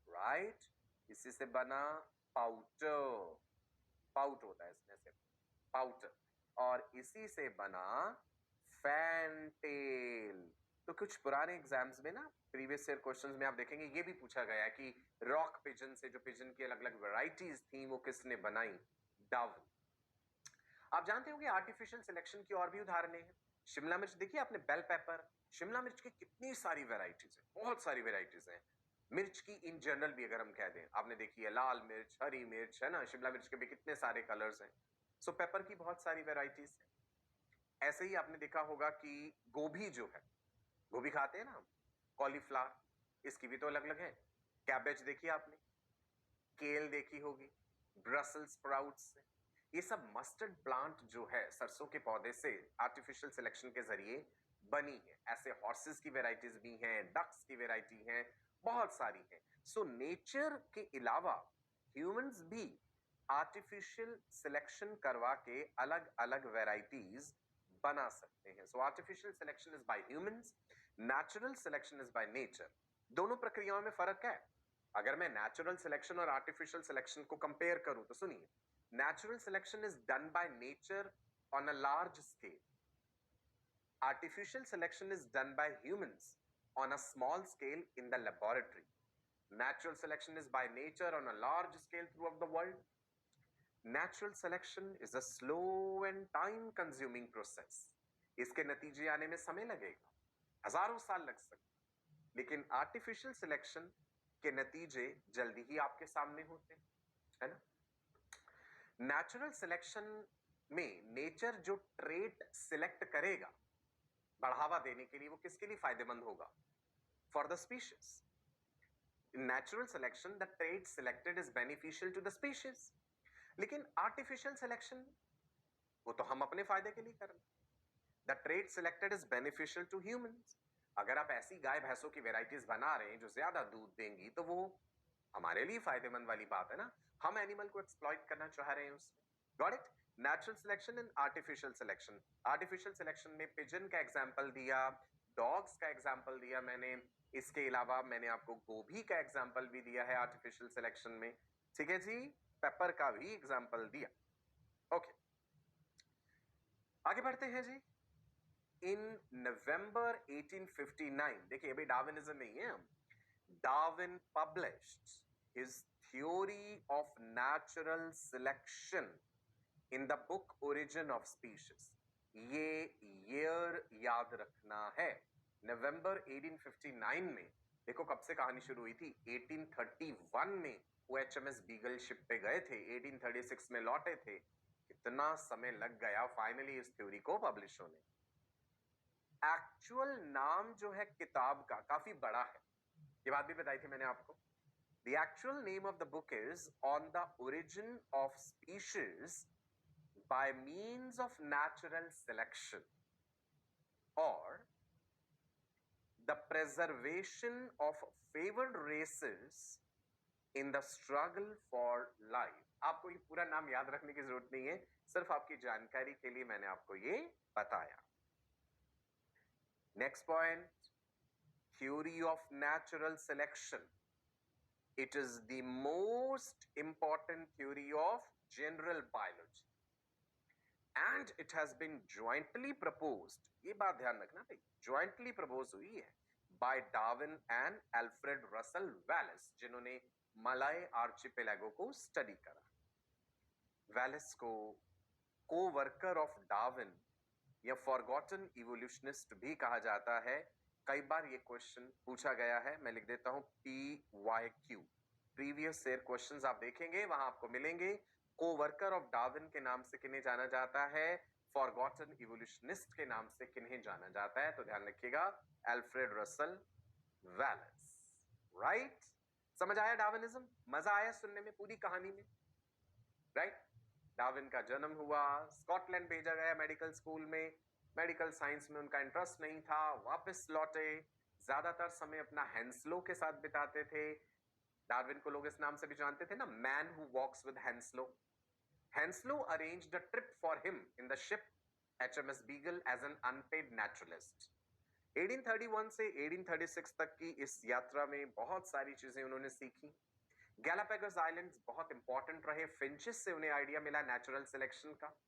राइट। इसी से बना पाउटर, पाउट होता है इसमें से, पाउटर, और इसी से बना फैंटेल। तो कुछ पुराने एग्जाम्स में ना, प्रीवियस ईयर क्वेश्चंस में आप देखेंगे ये भी पूछा गया कि रॉक पिजन से जो पिजन की अलग अलग वैरायटीज थी वो किसने बनाई? डार्विन। आप जानते होंगे आर्टिफिशियल सिलेक्शन की और भी उदाहरणें हैं। शिमला मिर्च देखिए आपने, बेल पेपर, शिमला मिर्च की कितनी सारी वैरायटीज हैं, बहुत सारी वैरायटीज हैं। मिर्च की इन जनरल भी अगर हम कह दें, आपने देखी है लाल मिर्च, हरी मिर्च, है ना, शिमला मिर्च के भी कितने सारे कलर्स हैं। सो पेपर की बहुत सारी वैरायटीज हैं। ऐसे ही आपने देखा होगा कि गोभी जो है, गोभी खाते हैं ना हम, कॉलीफ्लावर, इसकी भी तो अलग अलग है। कैबेज देखिए आपने, केल देखी होगी, ब्रसेल्स स्प्राउट्स से, ये सब मस्टर्ड प्लांट जो है सरसों के पौधे से आर्टिफिशियल सिलेक्शन के जरिए बनी है। ऐसे हॉर्सेस की वेराइटीज भी हैं, डक्स की वेराइटी हैं, बहुत सारी हैं। सो नेचर के अलावा ह्यूमंस भी आर्टिफिशियल सिलेक्शन करवा के अलग अलग वेराइटीज बना सकते हैं। So artificial selection is by humans, natural selection is by nature. दोनों प्रक्रियाओं में फर्क है। अगर मैं नेचुरल सिलेक्शन और आर्टिफिशियल सिलेक्शन को कंपेयर करूं तो सुनिए, natural selection is done by nature on a large scale, artificial selection is done by humans on a small scale in the laboratory. Natural selection is by nature on a large scale throughout the world. Natural selection is a slow and time consuming process. इसके नतीजे आने में समय लगेगा, हजारों साल लग सकते, लेकिन आर्टिफिशियल सिलेक्शन के नतीजे जल्दी ही आपके सामने होते हैं, है ना? नेचुरल सिलेक्शन में नेचर जो ट्रेट सिलेक्ट करेगा बढ़ावा देने के लिए, वो किसके लिए फायदेमंद होगा? For the species. In natural selection the trait selected is beneficial to the species, लेकिन आर्टिफिशियल सिलेक्शन वो तो हम अपने फायदे के लिए कर रहे हैं। The trait selected is beneficial to humans. अगर आप ऐसी गाय भैंसों की वेराइटीज बना रहे हैं जो ज्यादा दूध देंगी, तो वो हमारे लिए फायदेमंद वाली बात है ना। हम एनिमल को एक्सप्लॉइट करना चाह रहे हैं उसमें। Got it? Natural selection and artificial selection. Artificial selection में पिजन का एग्जांपल दिया, डॉग्स का एग्जांपल दिया मैंने, इसके अलावा मैंने आपको गोभी का एग्जांपल भी दिया है आर्टिफिशियल सिलेक्शन में, ठीक है जी। पेपर का भी एग्जांपल दिया। ओके, आगे बढ़ते हैं जी। इन नवंबर 1859, देखिए अभी डार्विनिज्म में ही है हम, Darwin published his theory of natural selection in the book origin of species. ये ईयर याद रखना है, नवंबर 1859 में। देखो कब से कहानी शुरू हुई थी, 1831 में वो HMS बीगल शिप पे गए थे, 1836 में लौटे थे। कितना समय लग गया फाइनली इस थ्योरी को पब्लिश होने। एक्चुअल नाम जो है किताब का काफी बड़ा है, ये बात भी बताई थी मैंने आपको। The actual name of the book is On the Origin of Species by Means of Natural Selection, or The Preservation of Favored Races in the Struggle for Life. आपको ये पूरा नाम याद रखने की जरूरत नहीं है, सिर्फ आपकी जानकारी के लिए मैंने आपको ये बताया। Next point, theory of natural selection. It is the most important theory of general biology and it has been jointly proposed, ये बात ध्यान रखना भाई, jointly proposed हुई है by Darwin and Alfred Russel Wallace, जिन्होंने मलाय आर्चिपेलागो को स्टडी करा। वैलेस को को-वर्कर ऑफ डार्विन या फॉरगॉटन इवोल्यूशनिस्ट भी कहा जाता है। कई बार ये क्वेश्चन पूछा गया है, मैं लिख देता हूं PYQ, प्रीवियस ईयर क्वेश्चंस आप देखेंगे वहां आपको मिलेंगे। को-वर्कर ऑफ डार्विन के नाम से किन्हें जाना जाता है, फॉरगॉटन इवोल्यूशनिस्ट के नाम से किन्हें जाना जाता है, तो ध्यान रखिएगा, अल्फ्रेड रसल वैलेस। राइट? समझ आया डार्विनिज्म? मजा आया सुनने में पूरी कहानी में? राइट? डार्विन का जन्म हुआ, स्कॉटलैंड भेजा गया मेडिकल स्कूल में, मेडिकल साइंस में उनका इंटरेस्ट नहीं था, वापस लौटे, ज्यादातर समय अपना हेंसलो के साथ बिताते थे। डार्विन को लोग इस नाम से भी जानते थे ना, man who walks with Henslow. Henslow arranged a trip for him in the ship HMS Beagle as an unpaid naturalist. 1831 से 1836 तक की इस यात्रा में बहुत सारी चीजें उन्होंने सीखी। गैलापागोस आइलैंड्स बहुत इंपॉर्टेंट रहे, फिंचेस से उन्हें आइडिया मिला नेचुरल सिलेक्शन का।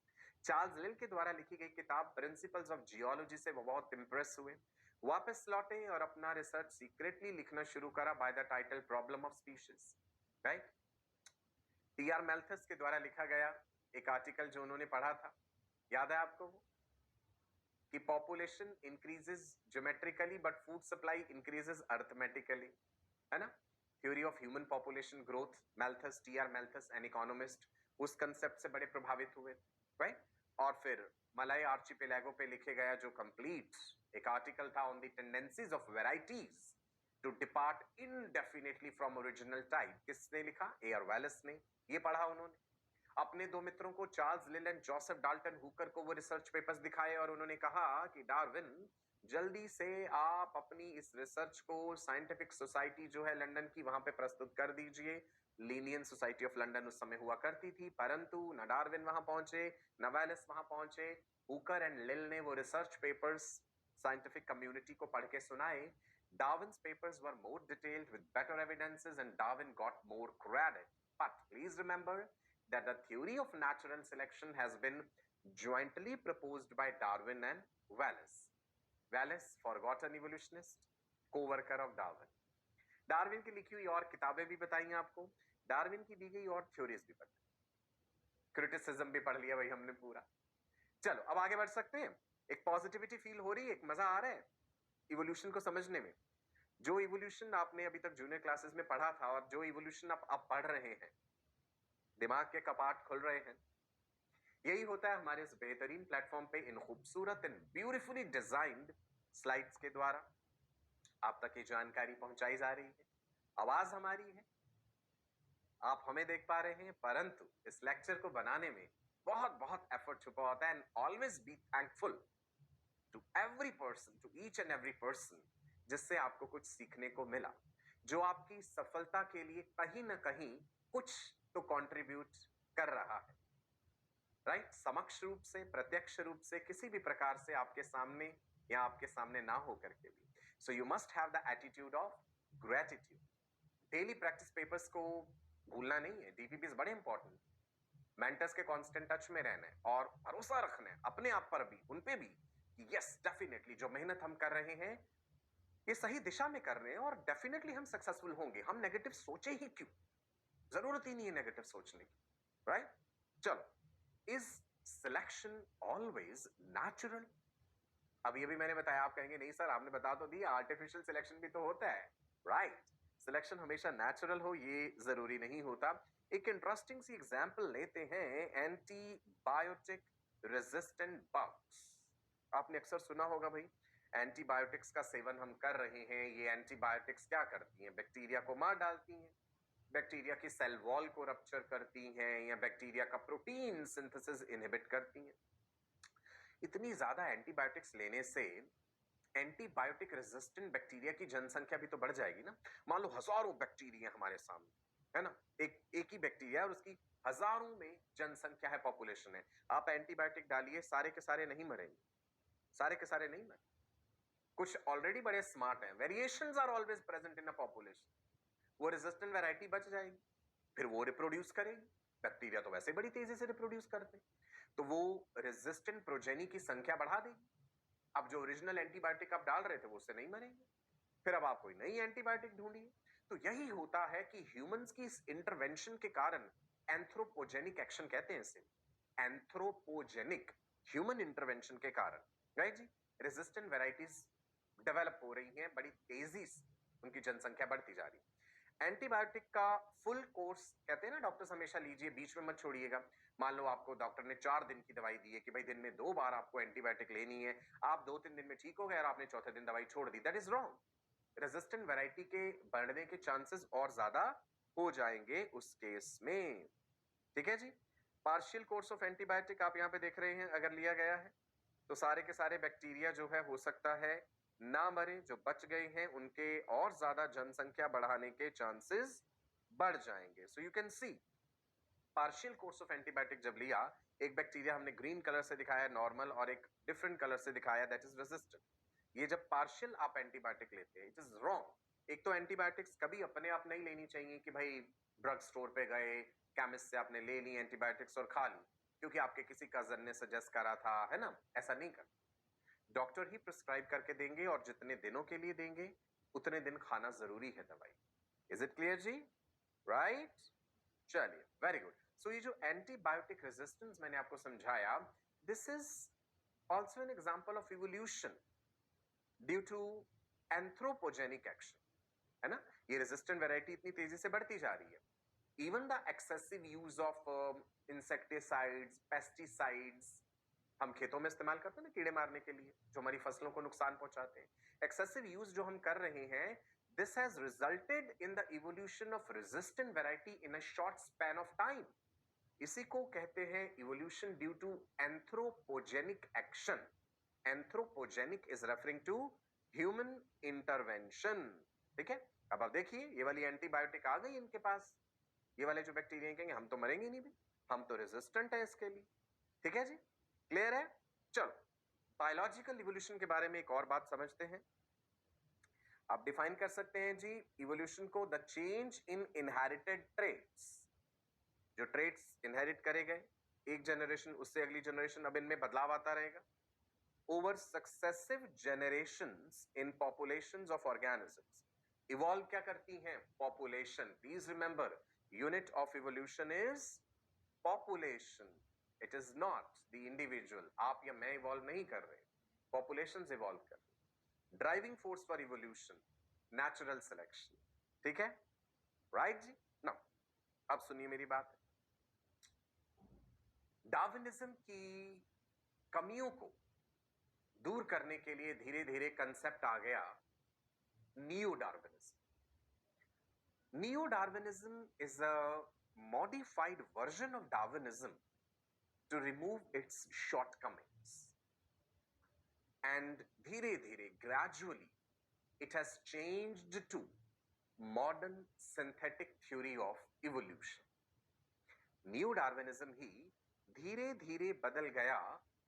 चार्ल्स लिल के द्वारा लिखी गई किताब प्रिंसिपल्स ऑफ जियोलॉजी से वो बहुत इंप्रेस हुए, वापस लौटे और अपना रिसर्च सीक्रेटली लिखना शुरू करा by the title problem of species. Right? TR मैल्थस के द्वारा लिखा गया एक आर्टिकल जो उन्होंने पढ़ा था, याद है आपको वो, कि population increases geometrically but food supply increases arithmetically, है ना? Theory of human population growth, Malthus, TR Malthus, an economist, उस कंसेप्ट से बड़े प्रभावित हुए। राइट? और फिर मलाय आर्चिपेलागो पे लिखे गया जो कंप्लीट एक आर्टिकल था on the tendencies of varieties to depart indefinitely from original type. किसने लिखा? A.R. Wallace ने. ये पढ़ा उन्होंने. अपने दो मित्रों को चार्ल्स लिल एंड जोसेफ डाल्टन हुकर को वो रिसर्च पेपर्स दिखाए और उन्होंने कहा कि डार्विन जल्दी से आप अपनी इस रिसर्च को साइंटिफिक सोसाइटी जो है लंदन की वहां पे प्रस्तुत कर दीजिए. लीनियन सोसाइटी ऑफ लंदन उस समय हुआ करती थी, परंतु न डार्विन वहां पहुंचे न वैलेस वहां पहुंचे. हुकर एंड लिल ने वो रिसर्च पेपर्स साइंटिफिक कम्युनिटी को पढ़ के सुनाए. Darwin's papers were more detailed with better evidences and Darwin got more credit. But please remember that the theory of natural selection has been jointly proposed by Darwin and Wallace. Wallace, forgotten evolutionist, co-worker of Darwin. Darwin की लिखी हुई और किताबें भी बताई आपको, Darwin की दी गई और थ्योरीज भी बताई, क्रिटिसिज्म भी पढ़ लिया भाई हमने पूरा. चलो अब आगे बढ़ सकते हैं. एक पॉजिटिविटी फील हो रही है, एक मजा आ रहा है इवोल्यूशन को समझने में. जो इवोल्यूशन आपने अभी तक जूनियर क्लासेस में पढ़ा था और जो इवोल्यूशन आप पढ़ रहे हैं, दिमाग के कपाट खुल रहे हैं. यही होता है हमारे इस बेहतरीन प्लेटफॉर्म पे इन खूबसूरत एंड ब्यूटीफुली डिजाइन्ड स्लाइड्स के द्वारा आप तक ये जानकारी पहुंचाई जा रही है. आवाज हमारी है, आप हमें देख पा रहे हैं, परंतु इस लेक्चर को बनाने में बहुत बहुत एफर्ट छुपा होता है. And always be thankful to every person, to each and every person जिससे आपको कुछ सीखने को मिला, जो आपकी सफलता के लिए कहीं ना कहीं कुछ तो कंट्रीब्यूट कर रहा है. राइट? समक्ष रूप से, प्रत्यक्ष रूप से, किसी भी प्रकार से आपके सामने या आपके सामने ना हो करके भी. So you must have the attitude of gratitude. Daily practice papers को भूलना नहीं है. डीपीपीज बड़े इंपॉर्टेंट. मेंटर्स के कांस्टेंट टच में रहना है और भरोसा रखना है अपने आप पर भी, उन पे भी, कि यस डेफिनेटली जो मेहनत हम कर रहे हैं ये सही दिशा में कर रहे हैं और डेफिनेटली हम सक्सेसफुल होंगे. हम नेगेटिव सोचे ही क्यों? जरूरत ही नहीं है नेगेटिव सोचने की. राइट? चलो, इज सिलेक्शन ऑलवेज नेचुरल? अभी अभी मैंने बताया, आप कहेंगे नहीं सर आपने बता तो दिया, आर्टिफिशियल सिलेक्शन भी तो होता है. राइट? सिलेक्शन हमेशा नेचुरल हो ये जरूरी नहीं होता. एक इंटरेस्टिंग सी एग्जांपल लेते हैं, एंटीबायोटिक रेजिस्टेंट बग्स. आपने अक्सर सुना होगा भाई, एंटीबायोटिक्स का सेवन हम कर रहे हैं. ये एंटीबायोटिक्स क्या करती हैं? बैक्टीरिया को मार डालती हैं, बैक्टीरिया की सेल वॉल को रप्चर करती हैं या बैक्टीरिया का प्रोटीन सिंथेसिस इनहिबिट करती हैं. इतनी ज्यादा एंटीबायोटिक्स लेने से एंटीबायोटिक रेजिस्टेंट बैक्टीरिया की जनसंख्या भी तो बढ़ जाएगी ना. मान लो हजारों बैक्टीरिया हमारे सामने है ना, एक ही बैक्टीरिया और उसकी हजारों में जनसंख्या है, पॉपुलेशन है. आप एंटीबायोटिक डालिए, सारे के सारे नहीं मरेंगे, सारे के सारे नहीं मरेंगे. कुछ ऑलरेडी बड़े स्मार्ट हैं. Variations are always present in a population. वो रेजिस्टेंट वैरायटी बच जाएगी, फिर वो रिप्रोड्यूस करेगी. बैक्टीरिया तो वैसे बड़ी तेजी से रिप्रोड्यूस करते हैं, तो वो रेजिस्टेंट प्रोजेनी की संख्या बढ़ा देगी. अब जो ओरिजिनल एंटीबायोटिक आप डाल रहे थे वो उससे नहीं मरेंगे, फिर अब आप कोई नई एंटीबायोटिक ढूंढिए. तो यही होता है कि ह्यूमंस की इस इंटरवेंशन के कारण, एंथ्रोपोजेनिक एक्शन कहते हैं इसे, एंथ्रोपोजेनिक ह्यूमन इंटरवेंशन के कारण, राइट जी, रेजिस्टेंट वैरायटीज डेवलप हो रही हैं, बड़ी तेजी से उनकी जनसंख्या बढ़ती जा रही है. एंटीबायोटिक का फुल कोर्स कहते हैं ना डॉक्टर्स हमेशा लीजिए, बीच में मत छोड़िएगा. मान लो आपको डॉक्टर ने 4 दिन की दवाई दी है कि भाई दिन में 2 बार आपको एंटीबायोटिक लेनी है, आप 2-3 दिन में ठीक हो गए और आपने चौथे दिन दवाई छोड़ दी. That is wrong. Resistant variety के बढ़ने के चांसेस और ज्यादा हो जाएंगे उस केस में. ठीक है जी. पार्शियल कोर्स ऑफ एंटीबायोटिक आप यहाँ पे देख रहे हैं, अगर लिया गया है तो सारे के सारे बैक्टीरिया जो है हो सकता है ना मरे, जो बच गए हैं उनके और ज्यादा जनसंख्या बढ़ाने के चांसेस बढ़ जाएंगे. So you can see, partial course of antibiotic जब लिया, एक बैक्टीरिया हमने ग्रीन कलर से दिखाया नॉर्मल और एक डिफरेंट कलर से दिखाया दैट इज रेजिस्टेंट. ये जब पार्शियल आप एंटीबायोटिक लेते हैं, इट इज रॉन्ग. एक तो एंटीबायोटिक्स कभी अपने आप नहीं लेनी चाहिए कि भाई ड्रग स्टोर पे गए, केमिस्ट से आपने ले ली एंटीबायोटिक्स और खा ली क्योंकि आपके किसी कजन ने सजेस्ट करा था, है ना. ऐसा नहीं कर. डॉक्टर ही प्रिस्क्राइब करके देंगे और जितने दिनों के लिए देंगे उतने दिन खाना जरूरी है दवाई. इज इट क्लियर जी? राइट? चलिए, वेरी गुड. सो ये जो एंटीबायोटिक रेजिस्टेंस मैंने आपको समझाया, this is also an example of evolution due to anthropogenic action, है ना. ये रेजिस्टेंट वैरायटी इतनी तेजी से बढ़ती जा रही है. Even the excessive use of insecticides, pesticides, हम खेतों में इस्तेमाल करते हैं ना कीड़े मारने के लिए, जो हमारी फसलों को नुकसान पहुंचाते हैं. एक्सेसिव यूज जो हम कर रहे हैं, This has resulted in the evolution of resistant variety in a short span of time. इसी को कहते हैं evolution due to anthropogenic action. Anthropogenic is referring to human intervention. ठीक है, अब आप देखिए ये वाली एंटीबायोटिक आ गई इनके पास, ये वाले जो बैक्टीरिया कहेंगे हम तो मरेंगे नहीं भी, हम तो रेजिस्टेंट है इसके लिए। ठीक है जी, क्लियर है? चलो बायोलॉजिकल इवोल्यूशन के बारे में एक और बात समझते हैं। आप डिफाइन कर सकते हैं जी इवोल्यूशन को, the change in inherited traits. जो ट्रेट्स इनहेरिट करे गए एक जनरेशन उससे अगली जनरेशन, अब इनमें बदलाव आता रहेगा over successive generations in populations of organisms. Evolve क्या करती हैं? Population. Please remember unit of evolution is population, it is not the individual. आप या मैं इवॉल्व नहीं कर रहे, पॉपुलेशंस इवॉल्व कर रहे। Driving force for evolution natural selection. ठीक है, राइट जी। नाउ अब सुनिए मेरी बात। डार्विनिज्म की कमियों को दूर करने के लिए धीरे धीरे कंसेप्ट आ गया neo Darwinism. Neo Darwinism is a modified version of Darwinism to remove its shortcomings, and धीरे धीरे gradually it has changed to modern synthetic theory of evolution. Neo Darwinism ही धीरे धीरे बदल गया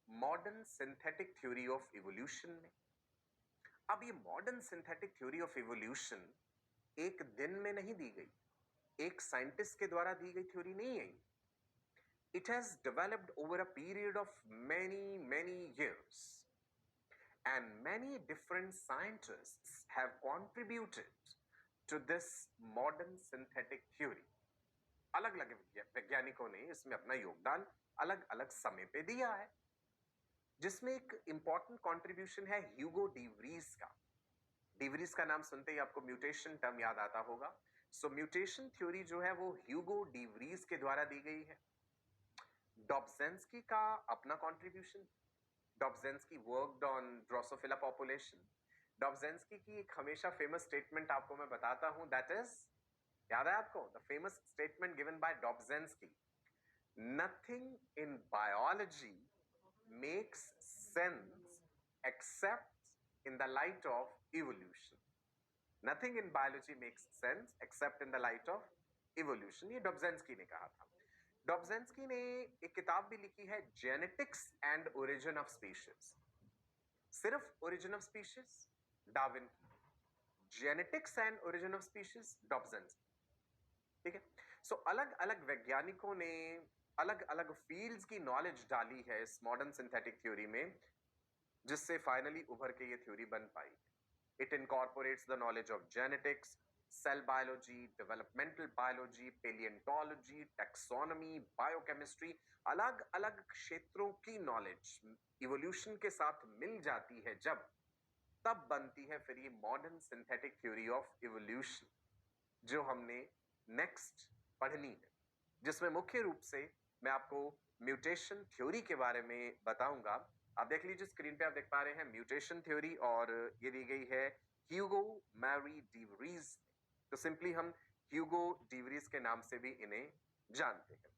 modern synthetic theory of evolution में। अब ये modern synthetic theory of evolution एक दिन में नहीं दी गई, एक साइंटिस्ट के द्वारा दी गई थ्योरी नहीं है। It has developed over a period of many years, and many different scientists have contributed to this modern synthetic theory. अलग अलग वैज्ञानिकों ने इसमें अपना योगदान अलग अलग समय पे दिया है, जिसमें एक इंपॉर्टेंट कंट्रीब्यूशन है ह्यूगो डीवरीज का। डीवरीज का नाम सुनते ही आपको म्यूटेशन टर्म याद आता होगा। सो म्यूटेशन थ्योरी जो है वो ह्यूगो डीवरीज के द्वारा दी गई है। डॉब्जेंस्की का अपना contribution, Dobzhansky worked on drosophila population. Dobzhansky की एक हमेशा फेमस स्टेटमेंट आपको मैं बताता हूं, दैट इज, याद है आपको, the famous statement given by Dobzhansky, nothing in biology makes sense except in the light of evolution. Nothing in biology makes sense except in the light of evolution, ये Dobzhansky ने कहा था। डॉब्जेंस्की ने एक किताब भी लिखी है, genetics and origin of species. सिर्फ ओरिजिन ऑफ स्पीशीज डार्विन की, genetics and origin of species Dobzhansky. ठीक है, सो अलग अलग वैज्ञानिकों ने अलग अलग फील्ड्स की नॉलेज डाली है इस मॉडर्न सिंथेटिक थ्योरी में, जिससे फाइनली उभर के ये थ्योरी बन पाई। It incorporates the knowledge of genetics, cell biology, developmental biology, paleontology, taxonomy, biochemistry, अलग अलग क्षेत्रों की नॉलेज इवोल्यूशन के साथ मिल जाती है जब, तब बनती है फिर ये modern synthetic theory of evolution, जो हमने नेक्स्ट पढ़नी है, जिसमें मुख्य रूप से मैं आपको म्यूटेशन थ्योरी के बारे में बताऊंगा। आप देख लीजिए स्क्रीन पे, आप देख पा रहे हैं म्यूटेशन थ्योरी, और ये दी गई है ह्यूगो मैरी डीवरीज। तो सिंपली हम ह्यूगो डीवरीज के नाम से भी इन्हें जानते हैं।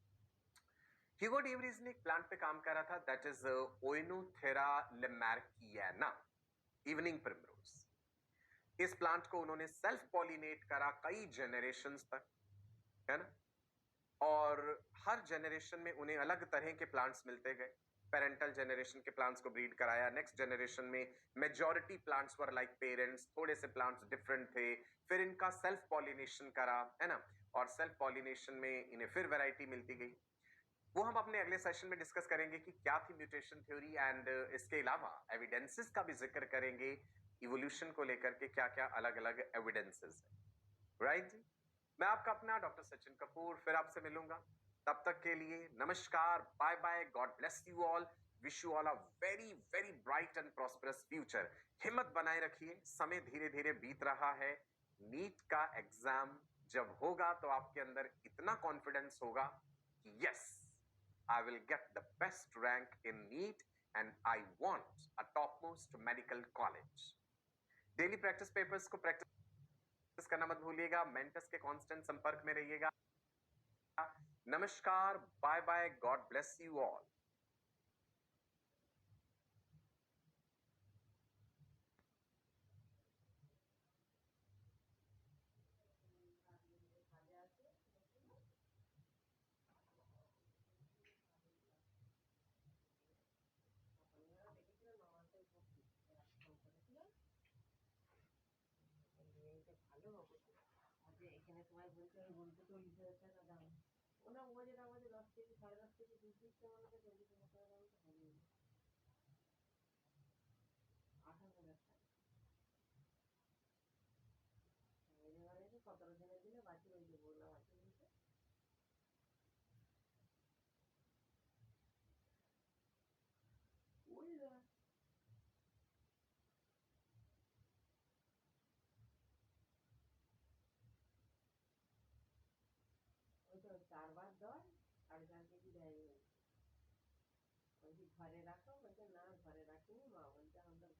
ह्यूगो डीवरीज ने एक प्लांट पे काम करा था, दैट इज ओइनोथेरा लेमार्कियाना, इवनिंग प्रिमरोज। इस प्लांट को उन्होंने सेल्फ पॉलिनेट करा कई जनरेशंस तक, है ना, और हर जनरेशन में उन्हें अलग तरह के प्लांट्स मिलते गए। पेरेंटल जनरेशन के प्लांट्स को ब्रीड कराया, नेक्स्ट जनरेशन में majority plants were like parents, थोड़े से प्लांट्स डिफरेंट थे, फिर इनका सेल्फ पॉलिनेशन करा, है ना, और सेल्फ पॉलिनेशन में इन्हें फिर वैरायटी मिलती गई। वो हम अपने अगले सेशन में डिस्कस करेंगे कि क्या थी म्यूटेशन थ्योरी, एंड इसके अलावा एविडेंसेस का भी जिक्र करेंगे इवोल्यूशन को लेकर के, क्या क्या अलग अलग एविडेंसेस है। राइट जी, मैं आपका अपना डॉक्टर सचिन कपूर फिर आपसे मिलूंगा। तब तक के लिए नमस्कार, bye bye, God bless you all, wish you all a very very bright and prosperous future. हिम्मत बनाए रखिए, समय धीरे धीरे बीत रहा है। नीट का एग्जाम जब होगा तो आपके अंदर इतना कॉन्फिडेंस होगा कि yes, I will get the best rank in neat and I want a top most medical college. Daily practice papers को प्रैक्टिस करना मत भूलिएगा, मेंटर्स के कांस्टेंट संपर्क में रहिएगा। नमस्कार, bye bye, God bless you all. এখানে তোমায় বলতে হবে, বলতে 40,000 টাকা দাম। ওরা ও যেটা আমাদের 10 কেজি 10.5 কেজি দুধ দিচ্ছে, মনে হয় 40,000 টাকা দাম তো হবেই। 28,000 টাকা এবারে 17 দিনের দিনে বাছুর, ওই যে বললাম বাছুর দিতে ওই তো 4 বার দর 4.5 কেজি দেয়। বলছি ঘরে রাখো, বলছে না ঘরে রাখিনি, মা বলছে আমরা